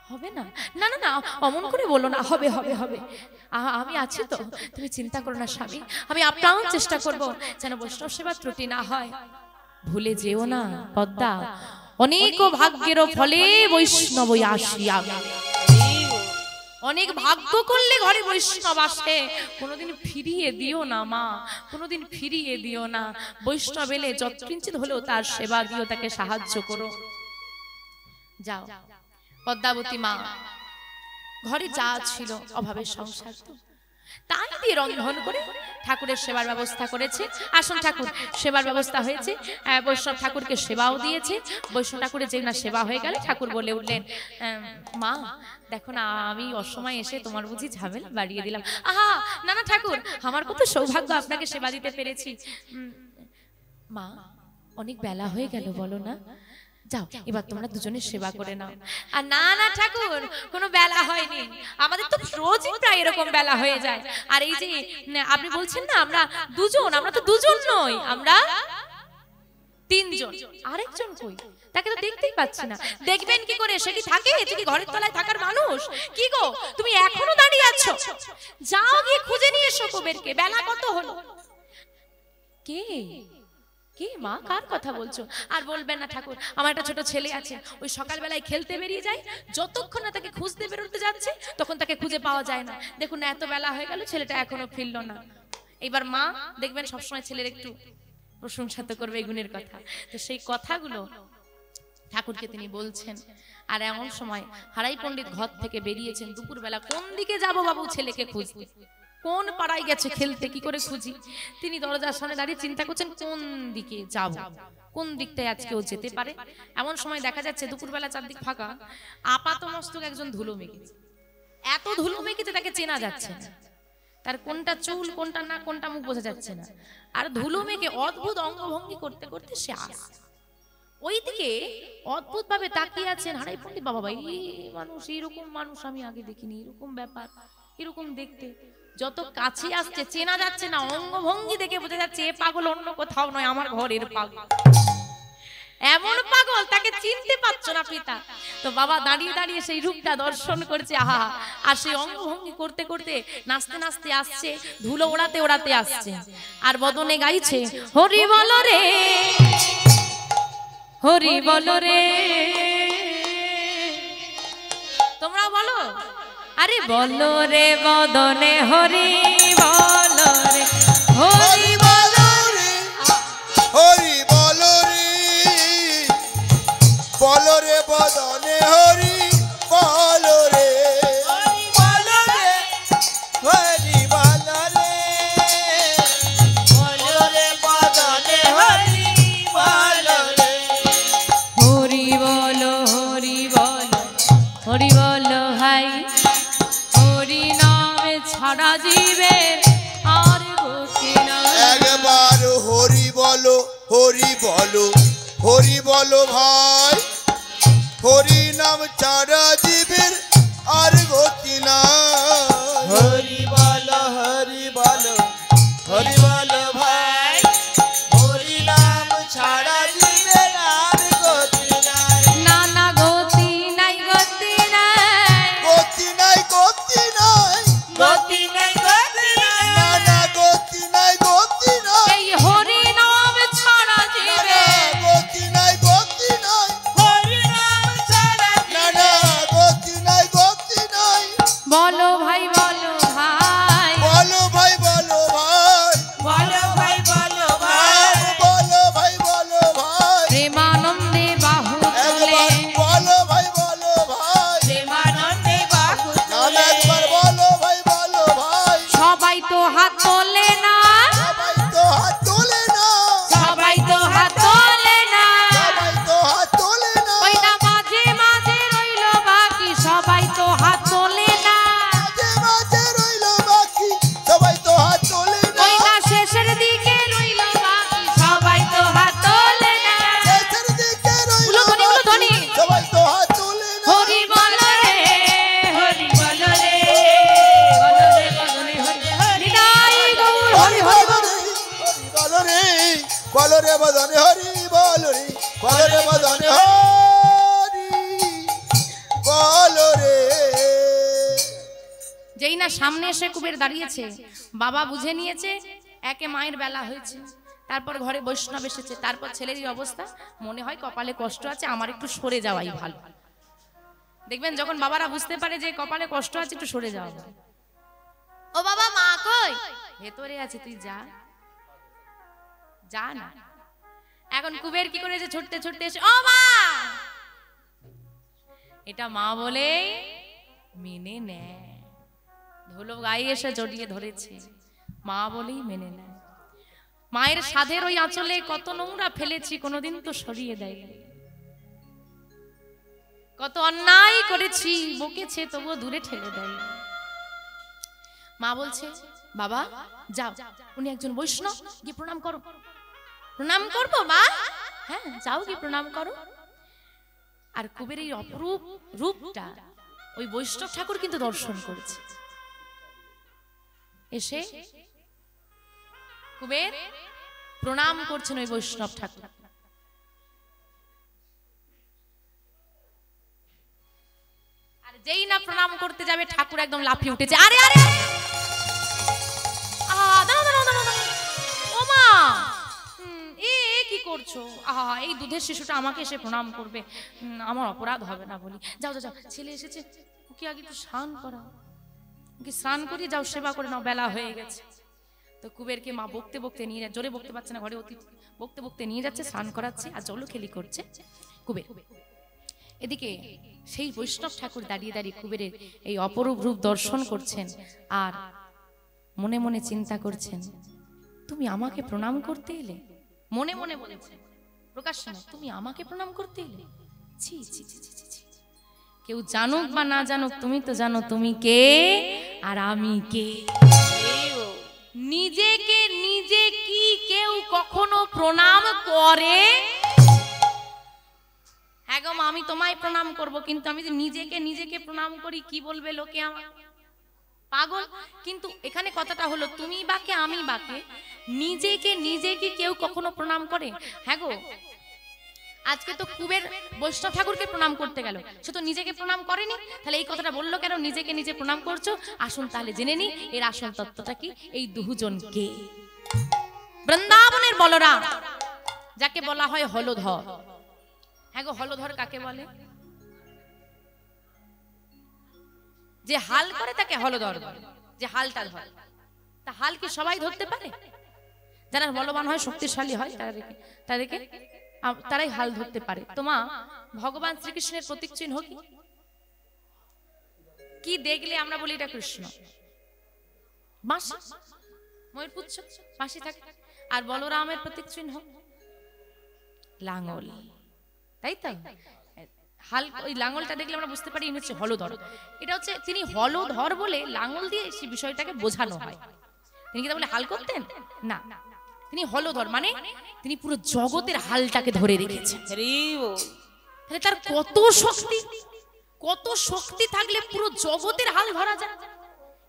হবে না? না না না, অমন করে বলো না, হবে হবে হবে, আমি আছি তো, তুমি চিন্তা করো না স্বামী। আমি আপ্রাণ চেষ্টা করব যেন বৈষ্ণব সেবার ত্রুটি না হয়। ভুলে যেও না পদ্মা, অনেক ভাগ্যের ফলে বৈষ্ণব আসিয়া, অনেক ভাগ্য করলে ঘরে বৈষ্ণব আসে। কোনোদিন ফিরিয়ে দিও না মা, কোনোদিন ফিরিয়ে দিও না। বৈষ্ণব এলে যৎকিঞ্চিত হলেও তার সেবা দিও, তাকে সাহায্য করো। যাও। পদ্মাবতী মা ঘরে যা ছিল, অভাবের সংসার তো, তাই দিয়ে রন্ধন করে ঠাকুরের সেবার ব্যবস্থা করেছে। আসুন ঠাকুর, সেবার ব্যবস্থা হয়েছে, বৈষ্ণব ঠাকুরকে সেবাও দিয়েছে। বৈষ্ণব ঠাকুরের যে না সেবা হয়ে গেল, ঠাকুর বলে উঠলেন, মা দেখো না, আমি অসময় এসে তোমার বুঝি ঝামেলা বাড়িয়ে দিলাম। আহা না না ঠাকুর, আমার কত সৌভাগ্য আপনাকে সেবা দিতে পেরেছি। মা অনেক বেলা হয়ে গেল, বলো না, যাও এবার তোমরা দুজনের সেবা করে নাও। আর না না ঠাকুর, কোনো বেলা হয়নি, আমাদের তো রোজই প্রায় এরকম বেলা হয়ে যায়। আর এই যে আপনি বলছেন না আমরা দুজন, আমরা তো দুজন নই, আমরা তিনজন। আরেকজন কই? তাকে তো দেখতেই পাচ্ছি না। দেখবেন কি করে? সে কি থাকে? সে কি ঘরের তলায় থাকার মানুষ? কি গো তুমি এখনো দাঁড়িয়ে আছো? যাও গিয়ে খুঁজে নিয়ে এসো কুবেরকে। বেলা কত হলো? কে কে মা, কার কথা বলছো? আর বলবেন না ঠাকুর, আমার একটা ছোট ছেলে আছে, ওই সকালবেলায় খেলতে বেরিয়ে যায়, যতক্ষণ না তাকে খুঁজতে বেরোতে যাচ্ছে তখন তাকে খুঁজে পাওয়া যায় না। দেখুন না, এত বেলা হয়ে গেল, ছেলেটা এখনো ফিরলো না। এবার মা দেখবেন সবসময় ছেলের একটু প্রশংসা তো করবে এই গুণের কথা। তো সেই কথাগুলো ঠাকুরকে তিনি বলছেন। আর এমন সময় হারাই পণ্ডিত ঘর থেকে বেরিয়েছেন দুপুরবেলা। কোন দিকে যাব বাবু ছেলেকে খুঁজতে? কোন পাড়ায় গেছে খেলতে, কি করে খুঁজি? তিনি দরজার সামনে দাঁড়িয়ে চিন্তা করছেন কোন দিকে যাব, কোন দিকটায় আজকে ও যেতে পারে। এমন সময় দেখা যাচ্ছে দুপুরবেলা চারদিক ফাঁকা, আপাত মস্তক একজন ধুলো মেখেছে। এত ধুলো মেখেছে তাকে চেনা যাচ্ছে না, তার কোনটা চুল কোনটা না কোনটা মুখ বোঝা যাচ্ছে না। আর ধুলো মেখে অদ্ভুত অঙ্গভঙ্গি করতে করতে সে আসছে। ওইদিকে অদ্ভুত ভাবে তাকিয়ে আছেন হারাই পণ্ডিত। বাবা ভাই, মানুষ এইরকম মানুষ আমি আগে দেখিনি, এরকম ব্যাপার, এরকম দেখতে। যত কাছে আসছে চেনা যাচ্ছে না, অঙ্গভঙ্গি দেখে বোঝা যাচ্ছে এ পাগল অন্য কোথাও নয়, আমার ঘরের পাগল। এমন পাগল তাকে চিনতে পারছো না পিতা। তো বাবা দাঁড়িয়ে দাঁড়িয়ে সেই রূপটা দর্শন করছে, আহা। আর সেই অঙ্গভঙ্গি করতে করতে নাচতে নাচতে আসছে, ধুলো ওড়াতে ওড়াতে আসছে, আর বদনে গাইছে হরি বল রে, হরি বল রে। তোমরা বলো, আরে বলো রে বদনে হরি বল রে, হরি বল রে, হরি বল রে, বল রে বদনে হরি বল রে, হরি বল রে, হরি বল রে, বল রে বদনে হরি বল রে। হরি বলো হরি বলো হরি বলো ভাই, হরি নামে ছাড়া জীবের আর গতি নাই। একবার হরি বলো, হরি বলো, হরি বলো ভাই, হরি নাম ছাড়া জীবের আর গতি নাই। হরি বল, হরি বল, হরি বল ভাই, হরি নাম ছাড়া জীবের আর গতি নাই। না না গতি নাই, গতি নাই, গতি নাই, গতি নাই, গতি নাই, গতি নাই, না না গতি নাই, গতি নাই, এই হরি নাম ছাড়া না না জীবের। গতি নাই, গতি নাই, হরি নাম ছাড়া না না গতি নাই, গতি নাই। বলো ভাই বলো ভাই, বলো ভাই বলো ভাই, বলো ভাই বলো ভাই, বলো ভাই বলো ভাই, প্রেমানন্দে বাহু তোলে, একবার বলো ভাই বলো ভাই, প্রেমানন্দে বাহু নাম তোলে। একবার বলো ভাই বলো ভাই। সবাই তো হাত তোলে না, সবাই তো হাত তোলে না, সবাই তো হাত তোলে না, সবাই তো হাত তোলে না, ওই না মাঝে মাঝে রইল বাকি, সবাই তো হাত তোলে না, মাঝে মাঝে রইল বাকি, সবাই তো হাত তোলে না, ওই না শেষের দিকে রইল বাকি, সবাই তো হাত তোলে না। শেষের দিকে রইল উলুধ্বনি, উলুধ্বনি। বাকি, সবাই তো হাত তোলে না। হরি বল রে, হরি বল রে, বল রে বদনে হরি, নিতাই গৌর হরি হরি বল। হরি বলো রে, বলো রে বদনে হরি বলো রে, বলো রে বদনে হরি বলো রে। যেই না সামনে এসে কুবের দাঁড়িয়েছে, বাবা বুঝে নিয়েছে একে মায়ের বেলা হয়েছে, তারপর ঘরে বৈষ্ণব এসেছে, তারপর ছেলেরই অবস্থা, মনে হয় কপালে কষ্ট আছে, আমার একটু সরে যাওয়াই ভালো। দেখবেন যখন বাবারা বুঝতে পারে যে কপালে কষ্ট আছে, একটু সরে যাওয়া ভালো। ও বাবা, মা কই? ভেতরে আছে, তুই যা, যা না। এখন কুবের কি করেছে, ছুটতে ছুটতে এসে, ও মা, এটা মা বলে মেনে নেয়। ধুলো গায়ে এসে জড়িয়ে ধরেছে, মা বলেই মেনে নেয়। মায়ের সাধের ওই আঁচলে কত নোংরা ফেলেছি, কোনোদিন তো সরিয়ে দেয়। কত অন্যায় করেছি, বকেছে তবুও দূরে ঠেলে দেয়। মা বলছে, বাবা যাও, উনি একজন বৈষ্ণব, গিয়ে প্রণাম করো। প্রণাম করবো মা? হ্যাঁ যাও, গিয়ে প্রণাম করো। আর কুবের এই অপরূপ রূপটা ওই বৈষ্ণব ঠাকুর কিন্তু দর্শন করছে। এসে কুবের প্রণাম করছেন ওই বৈষ্ণব ঠাকুর। আর যেই না প্রণাম করতে যাবে ঠাকুর একদম লাফিয়ে উঠেছে, আরে আরে ওমা কি করছো? এই দুধের শিশুটা আমাকে এসে প্রণাম করবে, আমার অপরাধ হবে না বলি। যাও যাও যাও, ছেলে এসেছে, ওকে আগে একটু স্নান করাও, ওকে স্নান করিয়ে যাও, সেবা করে নাও, বেলা হয়ে গেছে। তো কুবেরকে মা বকতে বকতে নিয়ে, জোরে বকতে পারছে না, ঘরে অতিথি, বকতে বকতে নিয়ে যাচ্ছে, স্নান করাচ্ছে আর জলখেলি করছে কুবের। এদিকে সেই বৈষ্ণব ঠাকুর দাঁড়িয়ে দাঁড়িয়ে কুবেরের এই অপরূপ রূপ দর্শন করছেন আর মনে মনে চিন্তা করছেন, তুমি আমাকে প্রণাম করতে এলে? মনে মনে বলেছেন, প্রকাশ্য নয়, তুমি আমাকে প্রণাম করতে এলে? ছি ছি ছি ছি ছি। কেউ জানুক বা না জানুক, তুমি তো জানো তুমি কে আর আমি কে। নিজেকে নিজে কি কেউ কখনো প্রণাম করে? হ্যাঁ গো মা, আমি তোমায় প্রণাম করব, কিন্তু আমি যে নিজেকে নিজেকে প্রণাম করি কি বলবে লোকে আমার? পাগল। কিন্তু এখানে কথাটা হলো, তুমি বাকে আমি বাকে, নিজেকে নিজে কি কেউ কখনো প্রণাম করে? হ্যাঁ গো, আজকে তো কুবের বৈষ্ণব ঠাকুরকে প্রণাম করতে গেল, সে তো নিজেকে প্রণাম করেনি, তাহলে এই কথাটা বললো কেন নিজেকে নিজে প্রণাম করছো? আসুন তাহলে জেনে নি এর আসল তত্ত্বটা কি। এই দুজন কে? বৃন্দাবনের বলরাম, যাকে বলা হয় হলধর। হ্যাঁ গো, হলধর কাকে বলে? যে হাল করে তাকে হলধর বলে, যে হালটা ধরে। তা হাল কি সবাই ধরতে পারে? যারা বলবান হয়, শক্তিশালী হয়, তারাই হাল ধরতে পারে। তোমা ভগবান শ্রীকৃষ্ণের প্রতীক চিহ্ন কি দেখলে আমরা বলি এটা কৃষ্ণ? বাঁশি, ময়ূরপুচ্ছ, বাঁশি থাকে। আর বলরামের প্রতীক চিহ্ন লাঙ্গল, তাই তাই হাল। ওই লাঙ্গলটা দেখলে আমরা বুঝতে পারি ইনি হচ্ছে হলধর। এটা হচ্ছে তিনি হলধর বলে লাঙ্গল দিয়ে সেই বিষয়টাকে বোঝানো হয়। তিনি কি বলে হাল করতেন? না, তিনি হলধর মানে তিনি পুরো জগতের হালটাকে ধরে রেখেছেন। তাহলে তার কত শক্তি, কত শক্তি থাকলে পুরো জগতের হাল ধরা যায়।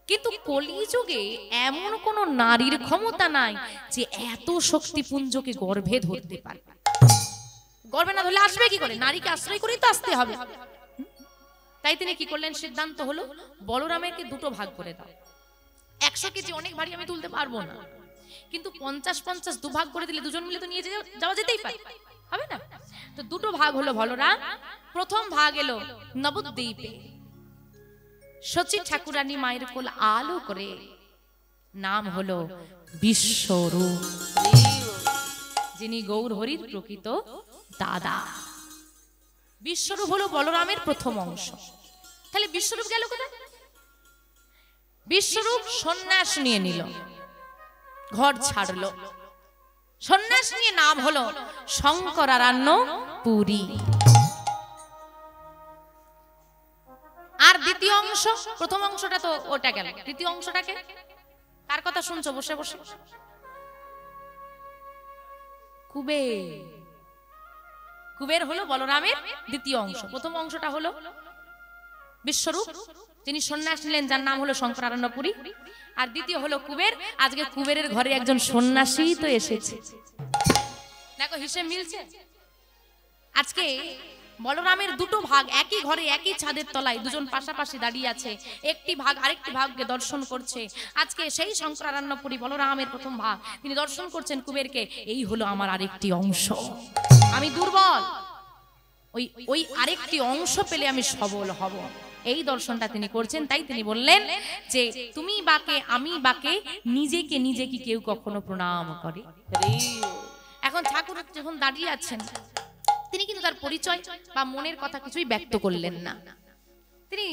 কিন্তু কলিযুগে এমন কোন নারীর ক্ষমতা নাই যে এত শক্তিপুঞ্জকে গর্ভে ধরতে পারে। গর্ভে না ধরলে আসবে কি করে? নারীকে আশ্রয় করেই তো আসতে হবে। তাই তিনি কি করলেন? সিদ্ধান্ত হলো বলরামেরকে দুটো ভাগ করে দাও। 100 কেজি অনেক ভারী, আমি তুলতে পারবো না, কিন্তু 50-50 দুভাগ করে দিলে দুজন মিলে তো নিয়ে যাওয়া যেতেই পারে, হবে না? তো দুটো ভাগ হলো বলরাম। প্রথম ভাগ এলো নবদ্বীপে, শচী ঠাকুরানী মায়ের কোল আলো করে, নাম হলো বিশ্বরূপ, যিনি গৌর হরির প্রকৃত দাদা। বিশ্বরূপ হলো বলরামের প্রথম অংশ। তাহলে বিশ্বরূপ গেল কোথায়? বিশ্বরূপ সন্ন্যাস নিয়ে নিল, ঘর ছাড়লো, সন্ন্যাস নিয়ে নাম হলো শঙ্করারণ্য পুরী। আর দ্বিতীয় অংশ, প্রথম অংশটা তো ওটা গেল, দ্বিতীয় অংশটাকে কার কথা শুনছো বসে বসে? কুবের। কুবের হলো বলরামের দ্বিতীয় অংশ। প্রথম অংশটা হলো বিশ্বরূপ, যিনি সন্ন্যাস নিলেন, যার নাম হলো শঙ্করারণ্য পুরী। আর দ্বিতীয় হলো কুবের। আজকে কুবেরের ঘরে একজন সন্ন্যাসী তো এসেছে, দেখো হিসেব মিলছে। আজকে বলরামের দুটো ভাগ একই ঘরে একই ছাদের তলায়, দুজন পাশাপাশি দাঁড়িয়ে আছে, একটি ভাগ আরেকটি ভাগকে দর্শন করছে। আজকে সেই শঙ্করারণ্যপুরী বলরামের প্রথম ভাগ তিনি দর্শন করছেন কুবেরকে। এই হলো আমার আরেকটি অংশ, আমি দুর্বল, ওই আরেকটি অংশ পেলে আমি সবল হব, এই দর্শনটা তিনি করছেন। তাই তিনি বললেন যে তুমি বাকে আমি বাকে, নিজেকে নিজে কি কেউ কখনো প্রণাম করে? এখন ঠাকুর যখন দাঁড়িয়ে আছেন, তিনি কিন্তু তার পরিচয় বা মনের কথা কিছুই ব্যক্ত করলেন না, তিনি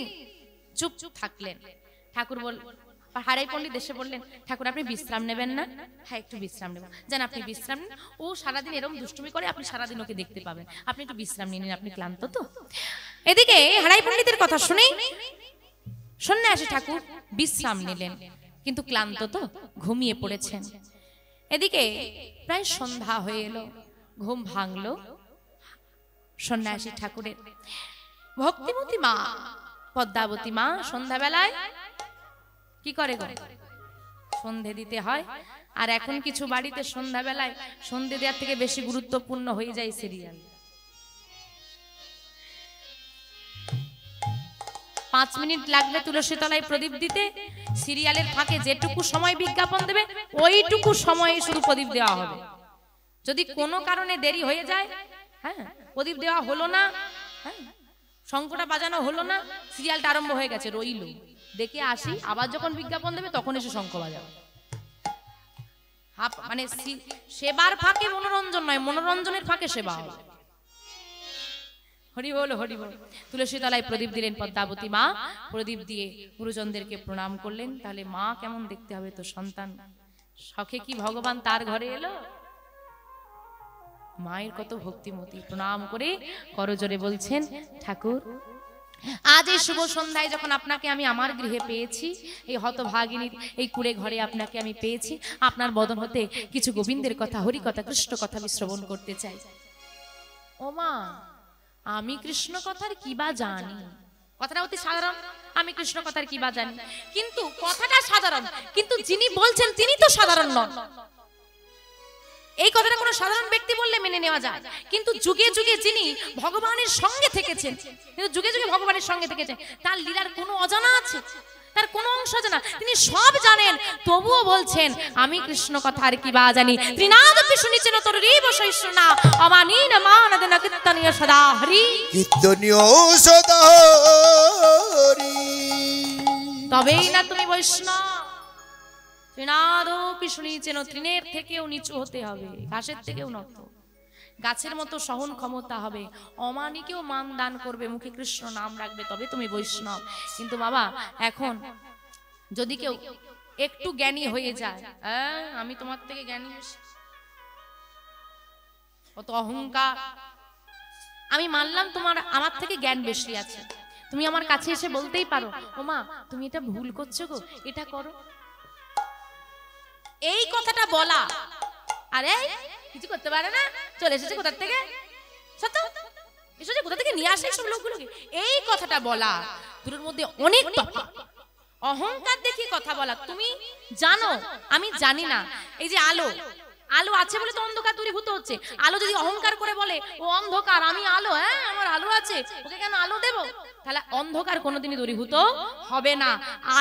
চুপ চুপ থাকলেন। ঠাকুর হারাই পণ্ডিত এসে বললেন, ঠাকুর আপনি বিশ্রাম নেবেন না? হ্যাঁ একটু বিশ্রাম নেব। জান আপনি বিশ্রাম নিন, ও সারাদিন এরকম দুষ্টুমি করে, আপনি সারাদিন ওকে দেখতে পাবেন, আপনি একটু বিশ্রাম নিন, আপনি ক্লান্ত তো। এদিকে হারাই পণ্ডিতের কথা শুনে সন্ন্যাসী ঠাকুর বিশ্রাম নিলেন, কিন্তু ক্লান্ত তো, ঘুমিয়ে পড়েছেন। এদিকে প্রায় সন্ধ্যা হয়ে এলো, ঘুম ভাঙলো, সন্ন্যাসী ঠাকুরের ভক্তিমতী মা পদ্মাবতী মা সন্ধ্যাবেলায় কি করে গো? সন্ধে দিতে হয়। আর এখন কিছু বাড়িতে সন্ধ্যাবেলায় সন্ধে দেওয়ার থেকে বেশি গুরুত্বপূর্ণ হয়ে যায় সিরিয়াল। 5 মিনিট লাগবে তুলসী তলায় প্রদীপ দিতে, সিরিয়ালের ফাঁকে যেটুকু সময় বিজ্ঞাপন দেবে ওইটুকু সময়ে শুধু প্রদীপ দেওয়া হবে। যদি কোনো কারণে দেরি হয়ে যায়, হ্যাঁ প্রদীপ দেওয়া হলো না, হ্যাঁ শঙ্খটা বাজানো হলো না, সিরিয়ালটা আরম্ভ হয়ে গেছে, রইল দেখে আসি, আবার যখন বিজ্ঞাপন দেবে তখন এসে শঙ্খ বাজাবে। মানে সেবার ফাঁকে মনোরঞ্জন নয়, মনোরঞ্জনের ফাঁকে সেবা হবে। হরি বল হরি বল। তুলসী তলায় প্রদীপ দিলেন পদ্মাবতী মা, প্রদীপ দিয়ে গুরুজনদেরকে প্রণাম করলেন। তাহলে মা কেমন দেখতে হবে তো সন্তান, শখে কি ভগবান তার ঘরে এলো? মায়ের কত ভক্তিমতী। প্রণাম করে করজোরে বলছেন, ঠাকুর আজ এই শুভ সন্ধ্যায় যখন আপনাকে আমি আমার গৃহে পেয়েছি, এই হতভাগিনীর এই কুড়ে ঘরে আপনাকে আমি পেয়েছি, আপনার বদন হতে কিছু গোবিন্দের কথা, হরি কথা, কৃষ্ণ কথা আমি শ্রবণ করতে চাই। ও মা, আমি কৃষ্ণ কথার কি বা জানি? কথাটা অতি সাধারণ, আমি কৃষ্ণ কথার কি বা জানি, কিন্তু কথাটা সাধারণ, কিন্তু যিনি বলছেন তিনি তো সাধারণ নন। এই কথাটা কোনো সাধারণ ব্যক্তি বললে মেনে নেওয়া যায়, কিন্তু যুগে যুগে যিনি ভগবানের সঙ্গে থেকেছেন, কিন্তু যুগে যুগে ভগবানের সঙ্গে থেকেছেন, তার লীলার কোনো অজানা আছে? তার কোনো অংশ জানা? তিনি সব জানেন, তবুও বলছেন আমি কৃষ্ণ কথা আর কি বা জানি। ত্রিনাদপি শুনিছেন তোর রিব সহিষ্ণুনা অমানীন মানদেন কীর্তনীয় সদা হরি, কীর্তনীয় সদা হরি। তবেই না তুমি বৈষ্ণব। ত্রিনাদপি শুনিছেন, তৃণের থেকেও নিচু হতে হবে, ঘাসের থেকেও নত, গাছের মতো সহন ক্ষমতা হবে, অমানিকেও মান দান করবে, মুখে কৃষ্ণ নাম রাখবে, তবে তুমি বৈষ্ণব। কিন্তু বাবা এখন যদি কেউ একটু জ্ঞানী হয়ে যায়, আমি তোমার থেকে জ্ঞানী বেশি, কত অহংকার, আমি মানলাম তোমার আমার থেকে জ্ঞান বেশি আছে, তুমি আমার কাছে এসে বলতেই পারো, ও মা তুমি এটা ভুল করছো গো, এটা করো। এই কথাটা বলা, আরে কিছু করতে পারে না, চলে এসেছে কোথা থেকে, সত্য এসেছে কোথা থেকে নিয়ে আসে সব লোকগুলোকে, এই কথাটা বলা দুটোর মধ্যে অনেক তফাৎ। অহংকার দেখিয়ে কথা বলা, তুমি জানো আমি জানি না। এই যে আলো, আলো আছে বলে তো অন্ধকার দূরীভূত হচ্ছে। আলো যদি অহংকার করে বলে ও অন্ধকার, আমি আলো, হ্যাঁ আমার আলো আছে, ওকে কেন আলো দেব, তাহলে অন্ধকার কোনোদিনই দূরীভূত হবে না।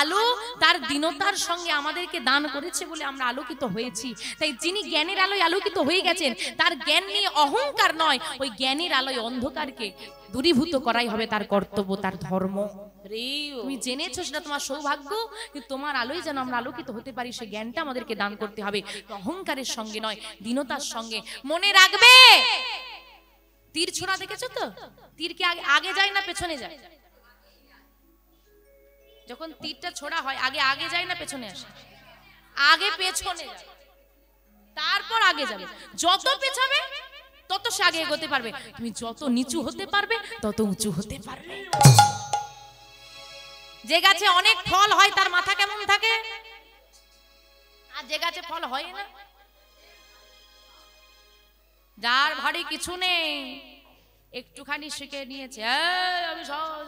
আলো তার দীনতার সঙ্গে আমাদেরকে দান করেছে বলে আমরা আলোকিত হয়েছি। তাই যিনি জ্ঞানের আলোয় আলোকিত হয়ে গেছেন, তার জ্ঞান নিয়ে অহংকার নয়, ওই জ্ঞানের আলোয় অন্ধকারকে দূরীভূত করাই হবে তার কর্তব্য, তার ধর্ম। তুমি জেনেছো সেটা তোমার সৌভাগ্য, কিন্তু তোমার আলোয় যেন আমরা আলোকিত হতে পারি, সেই জ্ঞানটা আমাদেরকে দান করতে হবে, অহংকারের সঙ্গে নয়, দীনতার সঙ্গে। মনে রাখবে, তীর ছোড়া দেখেছো তো, তীর কি আগে যায় না পেছনে যায়? যখন তীরটা ছোড়া হয় আগে আগে যায় না পেছনে আসে? আগে পেছনে যায়, তারপর আগে যাবে। যত পেছাবে তত সে আগে এগোতে পারবে। তুমি যত নিচু হতে পারবে তত উঁচু হতে পারবে। যে গাছে অনেক ফল হয় তার মাথা কেমন থাকে, আর যে গাছে ফল হয় না, যার ভারী কিছু নেই, একটুখানি শিখে নিয়েছে আমি সব,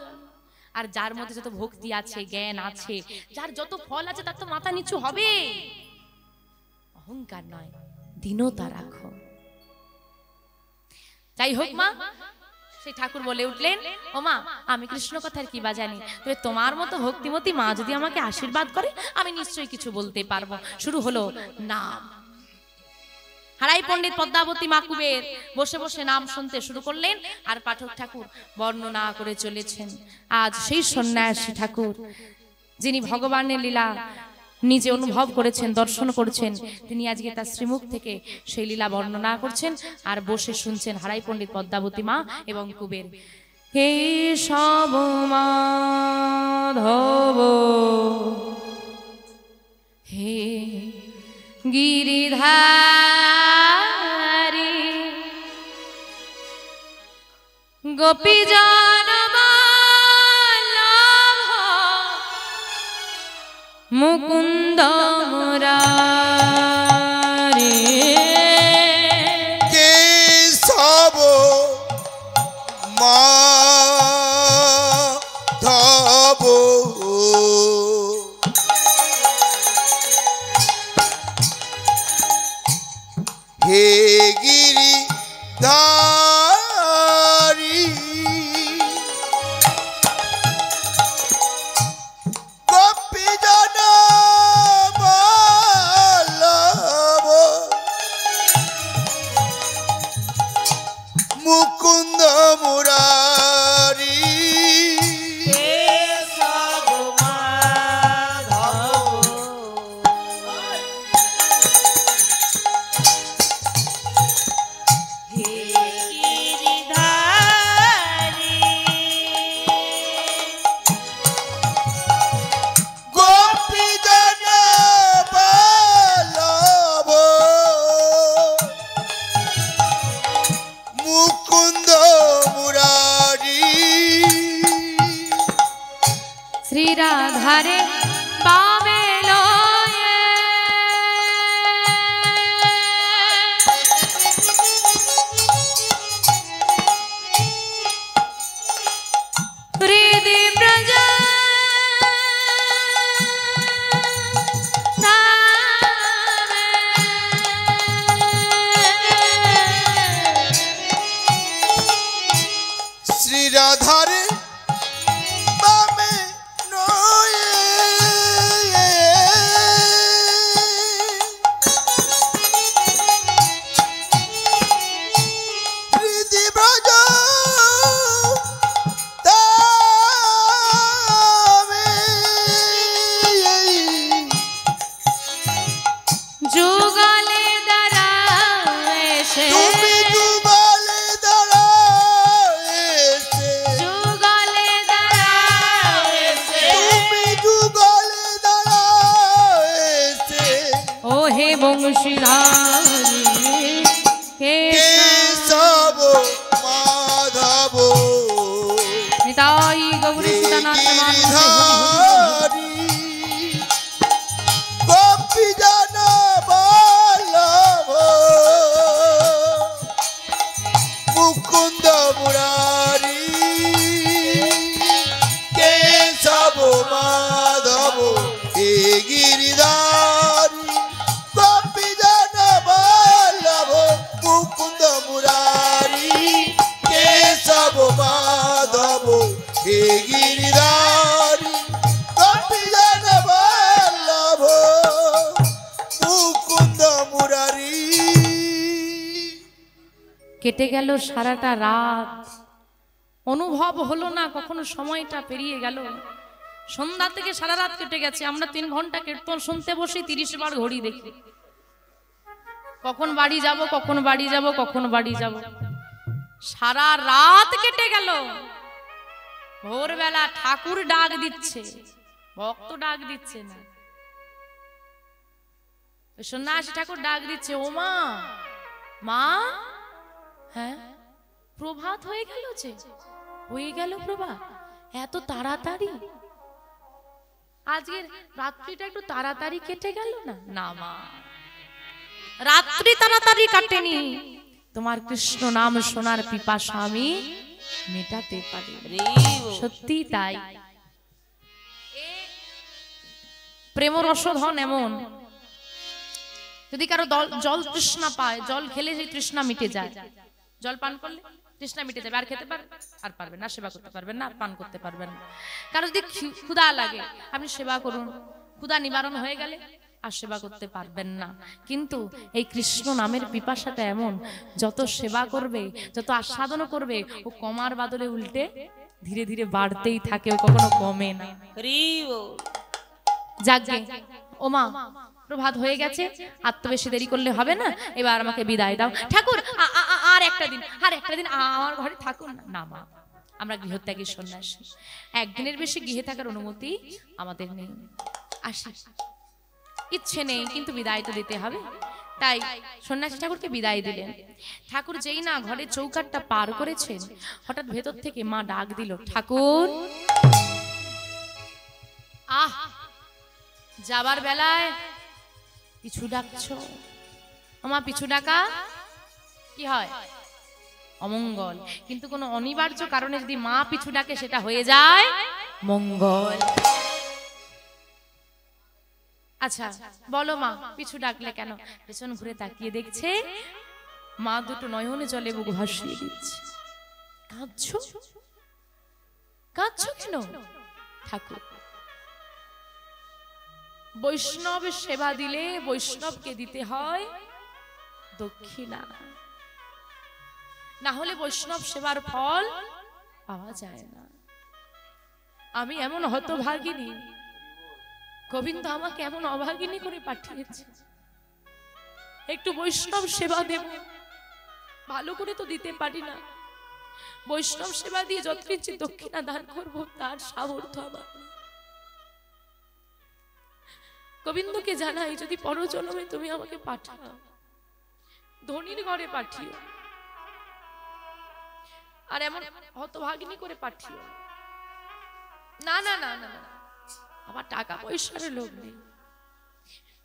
আর যার মধ্যে যত ভক্তি আছে, জ্ঞান আছে, যার যত ফল আছে, তার তো মাথা নিচু হবে। অহংকার নয়, দীনতা রাখো। যাই হোক মা, সেই ঠাকুর বলে উঠলেন, ও মা আমি কৃষ্ণ কথার কি বা জানি, তবে তোমার মতো ভক্তিমতী মা যদি আমাকে আশীর্বাদ করে আমি নিশ্চয়ই কিছু বলতে পারবো। শুরু হলো নাম। হারাই পণ্ডিত পদ্মাবতী মা কুবের বসে বসে নাম শুনতে শুরু করলেন, আর পাঠক ঠাকুর বর্ণনা করে চলেছেন। আজ সেই সন্ন্যাসী ঠাকুর যিনি ভগবানের লীলা নিজে অনুভব করেছেন, দর্শন করেছেন, তিনি আজকে তার শ্রীমুখ থেকে সেই লীলা বর্ণনা করছেন, আর বসে শুনছেন হারাই পণ্ডিত পদ্মাবতী মা এবং কুবের। হে সব মাধব হে গিরিধারী গোপীজন মুকুন্দ মুরারি কেশব শ্রীরাধারে পাবে লয়ে হৃদি ব্রজ শ্রীরাধারে বামে নয়ে হৃদি ব্রজ তামে যুগলে দ্বারা এসে তুমি যুগলে দাঁড়াইছে যুগলে দ্বারা এসে তুমি যুগলে দাঁড়াইছে ও হে বংশীধারী কেশব মাধব নিতাই গৌরী সুতনাথ মানুষে গিরিধারী গোপী জন বল্লভ মুকুন্দ মুরারি কেশব মাধব হে গিরিধারী গোপী জন বল্লভ মুকুন্দ মুরারি কেশব মাধব হে গিরিধারী গোপী জন বল্লভ মুকুন্দ মুরারি। কেটে গেল সারাটা রাত, অনুভব হলো না কখনো সময়টা পেরিয়ে গেল। সন্ধ্যা থেকে সারা রাত কেটে গেছে। আমরা 3 ঘন্টা কীর্তন শুনতে বসি, 30 বার ঘড়ি দেখি, কখন বাড়ি যাব, কখন বাড়ি যাব, কখন বাড়ি যাব। সারা রাত কেটে গেল। ভোরবেলা ঠাকুর ডাক দিচ্ছে, ভক্ত ডাক দিচ্ছে না। সন্ন্যাসী ঠাকুর ডাক দিচ্ছে, ও মা, মা, হ্যাঁ প্রভাত হয়ে গেল, যে হয়ে গেল প্রভাত, এত তাড়াতাড়ি, আজকের রাত্রিটা একটু তাড়াতাড়ি কেটে গেল না? না মা, রাত্রি তাড়াতাড়ি কাটেনি, তোমার কৃষ্ণ নাম শোনার পিপাসা আমি মেটাতে পারি। সত্যি তাই, প্রেম রসধন এমন, যদি কারো জল তৃষ্ণা পায়, জল খেলে সেই তৃষ্ণা মিটে যায়, জল পান করলে তৃষ্ণা মিটে যাবে, আর খেতে পারবেন আর পারবেন না, সেবা করতে পারবেন না, আর পান করতে পারবেন না। কারো যদি ক্ষুধা লাগে, আপনি সেবা করুন, ক্ষুধা নিবারণ হয়ে গেলে আর সেবা করতে পারবেন না। কিন্তু এই কৃষ্ণ নামের পিপাসাটা এমন, যত সেবা করবে, যত আস্বাদন করবে, ও কমার বদলে উল্টে ধীরে ধীরে বাড়তেই থাকে, ও কখনো কমে না। যাকে ও মা, প্রভাত হয়ে গেছে, আর তো বেশি দেরি করলে হবে না, এবার আমাকে বিদায় দাও। ঠাকুর আর একটা দিন, আর একটা দিন আমার ঘরে থাকুন না। না মা, আমরা গৃহত্যাগী সন্ন্যাসী, একদিনের বেশি গৃহে থাকার অনুমতি আমাদের নেই। আসি, ইচ্ছে নেই, কিন্তু বিদায় তো দিতে হবে। তাই সন্ন্যাসী ঠাকুরকে বিদায় দিলেন। ঠাকুর যেই না ঘরে চৌকাটটা পার করেছেন, হঠাৎ ভেতর থেকে মা ডাক দিল, ঠাকুর। আহ, যাবার বেলায় পিছু ডাকছো? আমার পিছু ডাকা কি হয়? অমঙ্গল। কিন্তু কোনো অনিবার্য কারণে যদি মা পিছু ডাকে, সেটা হয়ে যায় মঙ্গল। আচ্ছা বলো মা, পিছু ডাকলে কেন? পেছন ঘুরে তাকিয়ে দেখছে মা দুটো নয়নে জলে বুক ভাসিয়ে দিচ্ছে। কাঁদছো? কাঁদছো কেন? ঠাকুর, বৈষ্ণব সেবা দিলে বৈষ্ণবকে দিতে হয় দক্ষিণা, না হলে বৈষ্ণব সেবার ফল পাওয়া যায় না। আমি এমন হতভাগিনী, গোবিন্দ আমাকে এমন অভাগিনী করে পাঠিয়েছে, একটু বৈষ্ণব সেবা দেব, ভালো করে তো দিতে পারি না। বৈষ্ণব সেবা দিয়ে যৎকিঞ্চিৎ দক্ষিণা দান করব, তার সামর্থ্য আমার। গোবিন্দকে জানাই, যদি পরজন্মে তুমি আমাকে পাঠাও, ধনীর ঘরে পাঠিও, আর এমন হতভাগিনী করে পাঠিও না। না না না না, আবার টাকা পয়সার লোভ নেই,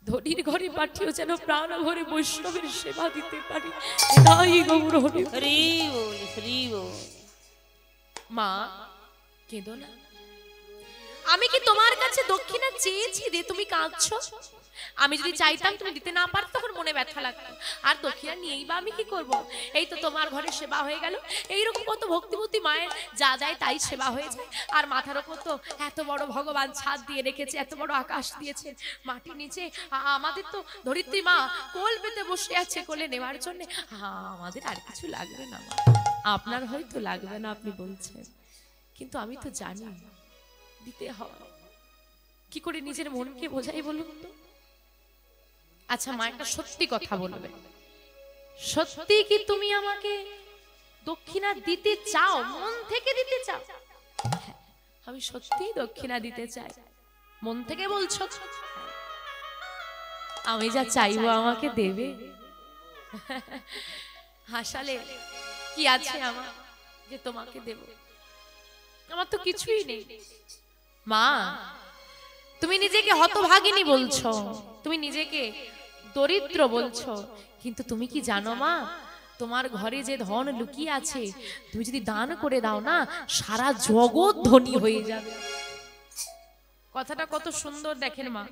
ধনির ঘরে পাঠিয়েও যেন প্রাণ ভরে বৈষ্ণবের সেবা দিতে পারি। তাই গৌর হরি হরি বল, হরি বল। মা কেঁদো না, আমি কি তোমার কাছে দক্ষিণা চেয়েছি রে তুমি কাঁদছো? আমি যদি চাইতাম তুমি দিতে না পারতো তখন মনে ব্যথা লাগতো, আর দক্ষিণা নিয়েই বা আমি কি করব? এই তো তোমার ঘরে সেবা হয়ে গেল, এইরকম কত ভক্তিমতী মায়ের যা যায় তাই সেবা হয়ে যায়। আর মাথার ওপর তো এত বড় ভগবান ছাদ দিয়ে রেখেছে, এত বড় আকাশ দিয়েছে, মাটির নিচে আমাদের তো ধরিত্রী মা কোল পেতে বসে আছে কোলে নেওয়ার জন্য। আমাদের আর কিছু লাগবে না মা। আপনার হয়তো লাগবে না আপনি বলছেন, কিন্তু আমি তো জানি দিতে হয়। কি করে নিজের মনকে বোঝাই বলুন তো? আচ্ছা মা, একটা সত্যি কথা বলবে, সত্যি কি তুমি আমাকে দক্ষিণা দিতে চাও? মন থেকে দিতে চাও? আমি সত্যি দক্ষিণা দিতে চাই। মন থেকে বলছো? আমি যা চাইবো আমাকে দেবে? হাসালে কি আছে আমার যে তোমাকে দেব? আমার তো কিছুই নেই মা। তুমি নিজেকে হতভাগিনী বলছো, তুমি নিজেকে দরিদ্র বলছো, কিন্তু তুমি কি জানো মা, তোমার ঘরে যে ধন লুকিয়ে আছে তুমি যদি দান করে দাও না, সারা জগৎ ধনী হয়ে যাবে। কথাটা কত সুন্দর দেখেন মা।